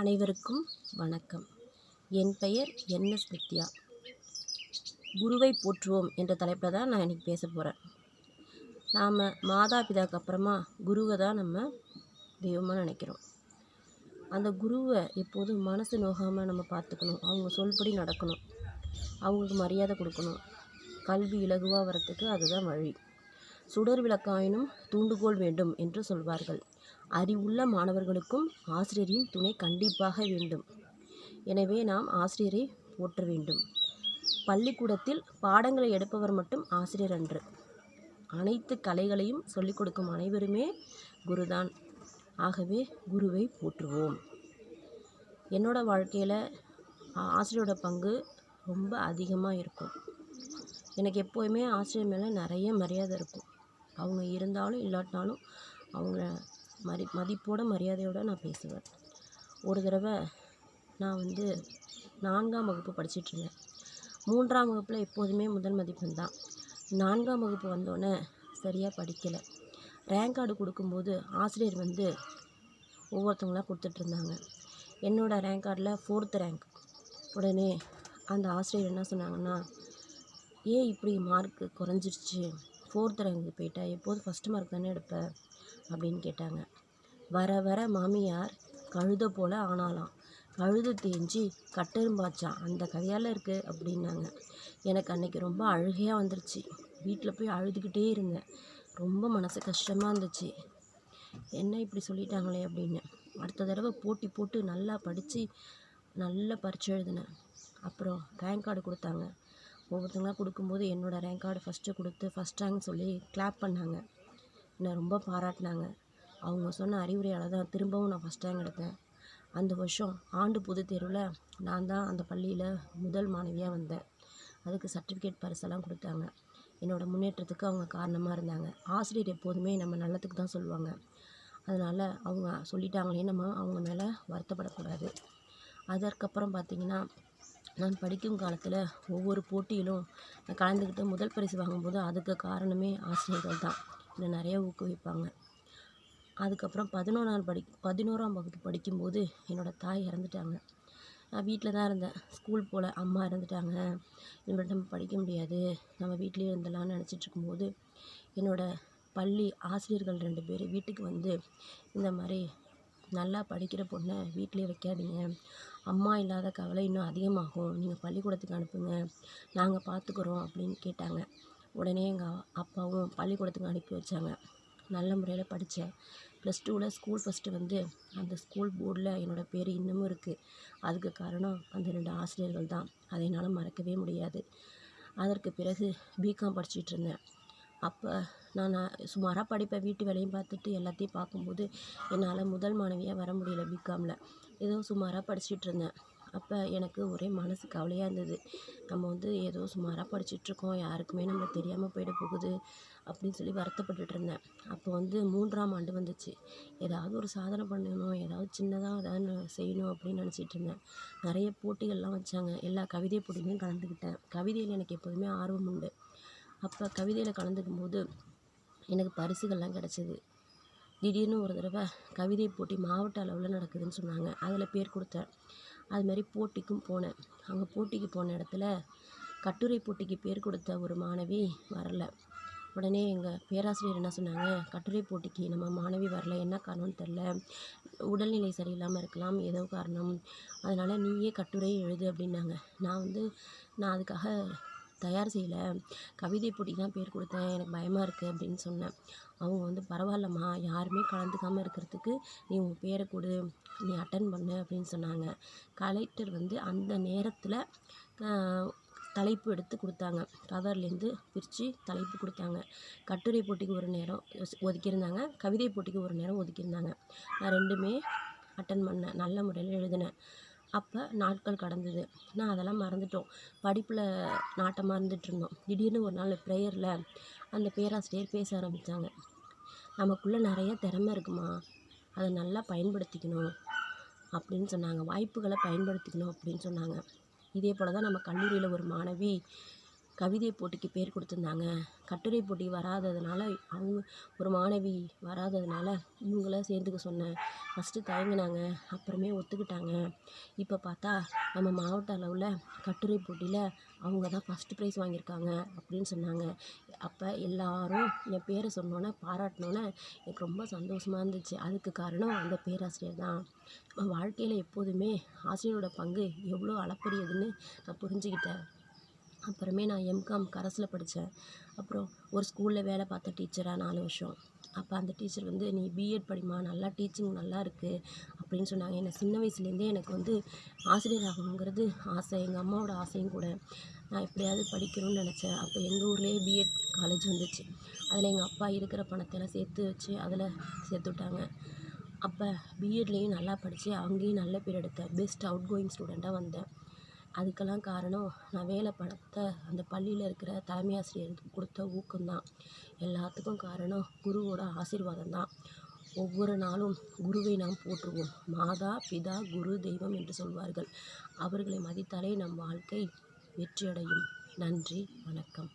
அனைவருக்கும் வணக்கம். என் பெயர் என்.எஸ். நித்யா. குருவை போற்றுவோம் என்ற தலைப்பில் தான் நான் இன்றைக்கி பேச போகிறேன். நாம் மாதாபிதாக்கு அப்புறமா குருவை தான் நம்ம தெய்வமாக நினைக்கிறோம். அந்த குருவை எப்போதும் மனசு நோகாமல் நம்ம பார்த்துக்கணும். அவங்க சொல்படி நடக்கணும். அவங்களுக்கு மரியாதை கொடுக்கணும். கல்வி இலகுவாக வரத்துக்கு அதுதான் வழி. சுடர் விளக்காயினும் தூண்டுகோல் வேண்டும் என்று சொல்வார்கள். அறிவுள்ள மாணவர்களுக்கும் ஆசிரியரின் துணை கண்டிப்பாக வேண்டும். எனவே நாம் ஆசிரியரை போற்ற வேண்டும். பள்ளிக்கூடத்தில் பாடங்களை எடுப்பவர் மட்டும் ஆசிரியர் அன்று. அனைத்து கலைகளையும் சொல்லிக் கொடுக்கும் அனைவருமே குருதான். ஆகவே குருவை போற்றுவோம். என்னோடய வாழ்க்கையில் ஆசிரியரோட பங்கு ரொம்ப அதிகமாக இருக்கும். எனக்கு எப்போயுமே ஆசிரியர் மேலே நிறைய மரியாதை இருக்கும். அவங்க இருந்தாலும் இல்லாட்டினாலும் அவங்கள மதிப்போட மரியாதையோடு நான் பேசுவேன். ஒரு தடவை நான் 4ஆம் வகுப்பு படிச்சிட்ருந்தேன். 3ஆம் வகுப்பில் எப்போதுமே முதல் மதிப்பெண் தான். 4ஆம் வகுப்பு வந்தோடனே சரியாக படிக்கலை. ரேங்க் கார்டு கொடுக்கும்போது ஆசிரியர் ஒவ்வொருத்தவங்களாக கொடுத்துட்ருந்தாங்க. என்னோடய ரேங்க் கார்டில் 4th ரேங்க். உடனே அந்த ஆசிரியர் என்ன சொன்னாங்கன்னா, ஏன் இப்படி மார்க்கு குறைஞ்சிருச்சு, 4th ரேங்க்கு போயிட்டா, எப்போதும் ஃபஸ்ட்டு மார்க் தானே எடுப்ப அப்படின்னு கேட்டாங்க. வர வர மாமியார் கழுதை போல் ஆனாலாம், கழுது தேஞ்சி கட்டெரும்பாச்சான், அந்த கதையால் இருக்குது அப்படின்னாங்க. எனக்கு அன்றைக்கி ரொம்ப அழுகையாக வந்துருச்சு. வீட்டில் போய் அழுதுகிட்டே இருந்தேன். ரொம்ப மனசு கஷ்டமாக இருந்துச்சு. என்ன இப்படி சொல்லிட்டாங்களே அப்படின்னு. அடுத்த தடவை போட்டி போட்டு நல்லா படித்து நல்லா பரீட்சை எழுதினேன். அப்புறம் ரேங்க் கார்டு கொடுத்தாங்க. ஒவ்வொருத்தங்களாம் கொடுக்கும்போது என்னோடய ரேங்க் கார்டு ஃபஸ்ட்டு கொடுத்து ஃபஸ்ட் ரேங்க் சொல்லி கிளாப் பண்ணாங்க. என்னை ரொம்ப பாராட்டினாங்க. அவங்க சொன்ன அறிவுரையால் தான் திரும்பவும் நான் ஃபஸ்ட் ரேங்க் எடுத்தேன். அந்த வருஷம் ஆண்டு பொதுத் தேர்வில் நான் தான் அந்த பள்ளியில் முதல் மாணவியாக வந்தேன். அதுக்கு சர்டிஃபிகேட் பரிசெல்லாம் கொடுத்தாங்க. என்னோடய முன்னேற்றத்துக்கு அவங்க காரணமாக இருந்தாங்க. ஆசிரியர் எப்போதுமே நம்ம நல்லதுக்கு தான் சொல்லுவாங்க. அதனால் அவங்க சொல்லிட்டாங்களே நம்ம அவங்க மேலே வருத்தப்படக்கூடாது. அதற்கப்புறம் பார்த்திங்கன்னா, நான் படிக்கும் காலத்தில் ஒவ்வொரு போட்டியிலும் நான் கலந்துக்கிட்டு முதல் பரிசு வாங்கும்போது அதுக்கு காரணமே ஆசிரியர்கள் தான். என்னை நிறைய ஊக்குவிப்பாங்க. அதுக்கப்புறம் 11ஆம் வகுப்பு படிக்கும்போது என்னோடய தாய் இறந்துட்டாங்க. நான் வீட்டில் தான் இருந்தேன். ஸ்கூல் போல். அம்மா இறந்துட்டாங்க, இனிமேல் நம்ம படிக்க முடியாது, நம்ம வீட்லேயே இருந்துடலான்னு நினச்சிட்ருக்கும்போது என்னோடய பள்ளி ஆசிரியர்கள் 2 பேர் வீட்டுக்கு இந்த மாதிரி நல்லா படிக்கிற பொண்ணை வீட்டிலே வைக்காதீங்க, அம்மா இல்லாத கவலை இன்னும் அதிகமாகும், நீங்கள் பள்ளிக்கூடத்துக்கு அனுப்புங்க, நாங்கள் பார்த்துக்குறோம் அப்படின்னு கேட்டாங்க. உடனே எங்கள் அப்பாவும் பள்ளிக்கூடத்துக்கு அனுப்பி வச்சாங்க. நல்ல முறையில் படித்தேன். +2ல் ஸ்கூல் ஃபஸ்ட்டு அந்த ஸ்கூல் போர்டில் என்னோடய பேர் இன்னமும் இருக்குது. அதுக்கு காரணம் அந்த 2 ஆசிரியர்கள் தான். அதை என்னால் மறக்கவே முடியாது. அதற்கு பிறகு பிகாம் படிச்சிட்ருந்தேன். அப்போ நான் சுமாராக படிப்பேன். வீட்டு வேலையும் பார்த்துட்டு எல்லாத்தையும் பார்க்கும்போது என்னால் முதல் மாணவியாக வர முடியல பிகாமில். ஏதோ சுமாராக படிச்சிட்ருந்தேன். அப்போ எனக்கு ஒரே மனசு கவலையாக இருந்தது. நம்ம ஏதோ சுமாராக படிச்சிட்ருக்கோம், யாருக்குமே நம்மளை தெரியாமல் போயிட போகுது அப்படின்னு சொல்லி வருத்தப்பட்டுட்டு இருந்தேன். அப்போ 3ஆம் ஆண்டு வந்துச்சு. ஏதாவது ஒரு சாதனை பண்ணணும், ஏதாவது சின்னதாக ஏதாவது செய்யணும் அப்படின்னு நினச்சிட்டு இருந்தேன். நிறைய போட்டிகள்லாம் வச்சாங்க. எல்லா கவிதை போட்டிலையும் கலந்துக்கிட்டேன். கவிதையில் எனக்கு எப்போதுமே ஆர்வம் உண்டு. அப்போ கவிதையில் கலந்துக்கும் போது எனக்கு பரிசுகள்லாம் கிடச்சிது. திடீர்னு ஒரு தடவை கவிதை போட்டி மாவட்ட அளவில் நடக்குதுன்னு சொன்னாங்க. அதில் பேர் கொடுத்தேன். அதுமாதிரி போட்டிக்கும் போனேன். அங்கே போட்டிக்கு போன இடத்துல கட்டுரை போட்டிக்கு பேர் கொடுத்த ஒரு மாணவி வரல. உடனே எங்கள் பேராசிரியர் என்ன சொன்னாங்க, கட்டுரை போட்டிக்கு நம்ம மாணவி வரல, என்ன காரணம்னு தெரில, உடல்நிலை சரியில்லாமல் இருக்கலாம், ஏதோ காரணம், அதனால் நீயே கட்டுரை எழுது அப்படின்னாங்க. நான் அதுக்காக தயார் செய்யலை, கவிதை போட்டிக்கு தான் பேர் கொடுத்தேன், எனக்கு பயமாக இருக்குது அப்படின்னு சொன்னேன். அவங்க பரவாயில்லம்மா, யாருமே கலந்துக்காமல் இருக்கிறதுக்கு நீ உன் பேரை கொடு, நீ அட்டன் பண்ணு அப்படின்னு சொன்னாங்க. கலெக்டர் அந்த நேரத்தில் தலைப்பு எடுத்து கொடுத்தாங்க. கவர்லேருந்து பிரித்து தலைப்பு கொடுத்தாங்க. கட்டுரை போட்டிக்கு ஒரு நேரம் ஒதுக்கியிருந்தாங்க, கவிதை போட்டிக்கு ஒரு நேரம் ஒதுக்கியிருந்தாங்க. நான் 2மே அட்டன் பண்ணேன். நல்ல முறையில் எழுதினேன். அப்போ நாட்கள் கடந்தது. நான் அதெல்லாம் மறந்துட்டோம். படிப்பில் நாட்டமாக இருந்துகிட்ருந்தோம். திடீர்னு ஒரு நாள் ப்ரேயரில் அந்த பேராசிரியர் பேச ஆரம்பித்தாங்க. நமக்குள்ளே நிறைய திறமை இருக்குமா, அதை நல்லா பயன்படுத்திக்கணும் அப்படின்னு சொன்னாங்க. வாய்ப்புகளை பயன்படுத்திக்கணும் அப்படின்னு சொன்னாங்க. இதே போல் தான் நம்ம கல்லூரியில் ஒரு மாணவி கவிதை போட்டிக்கு பேர் கொடுத்துருந்தாங்க. கட்டுரை போட்டி வராததுனால அவங்க ஒரு மாணவி வராததுனால இவங்கள சேர்த்துக்க சொன்னேன். ஃபஸ்ட்டு தயங்குனாங்க, அப்புறமே ஒத்துக்கிட்டாங்க. இப்போ பார்த்தா நம்ம மாவட்ட அளவில் கட்டுரை போட்டியில் அவங்க தான் ஃபஸ்ட்டு ப்ரைஸ் வாங்கியிருக்காங்க அப்படின்னு சொன்னாங்க. அப்போ எல்லாரும் என் பேரை சொன்னோன்னே பாராட்டினோன்னே எனக்கு ரொம்ப சந்தோஷமாக இருந்துச்சு. அதுக்கு காரணம் அந்த பேராசிரியர் தான். நம்ம வாழ்க்கையில் எப்போதுமே ஆசிரியரோட பங்கு எவ்வளோ அளப்பரியதுன்னு நான் புரிஞ்சுக்கிட்டேன். அப்புறமே நான் எம்காம் கரஸில் படித்தேன். அப்புறம் ஒரு ஸ்கூலில் வேலை பார்த்த டீச்சராக 4 வருஷம். அப்போ அந்த டீச்சர் வந்து நீ பிஎட் படிம்மா, நல்லா டீச்சிங் நல்லா இருக்குது அப்படின்னு சொன்னாங்க. என்னை சின்ன வயசுலேருந்தே எனக்கு வந்து ஆசிரியர் ஆகணுங்கிறது ஆசை, எங்கள் அம்மாவோட ஆசையும் கூட. நான் எப்படியாவது படிக்கணும்னு நினச்சேன். அப்போ எங்கள் ஊர்லேயே பிஎட் காலேஜ் வந்துச்சு. அதில் எங்கள் அப்பா இருக்கிற பணத்தெல்லாம் சேர்த்து வச்சு அதில் சேர்த்து விட்டாங்க. அப்போ பிஎட்லேயும் நல்லா படித்து அங்கேயும் நல்ல பேர் எடுத்தேன். பெஸ்ட் அவுட் கோயிங் ஸ்டூடெண்ட்டாக வந்தேன். அதுக்கெல்லாம் காரணம் நான் வேலை பார்த்த அந்த பள்ளியில் இருக்கிற தலைமை ஆசிரியர் கொடுத்த ஊக்கம்தான். எல்லாத்துக்கும் காரணம் குருவோட ஆசீர்வாதம் தான். ஒவ்வொரு நாளும் குருவை நாம் போற்றுவோம். மாதா பிதா குரு தெய்வம் என்று சொல்வார்கள். அவர்களை மதித்தாலே நம் வாழ்க்கை வெற்றியடையும். நன்றி, வணக்கம்.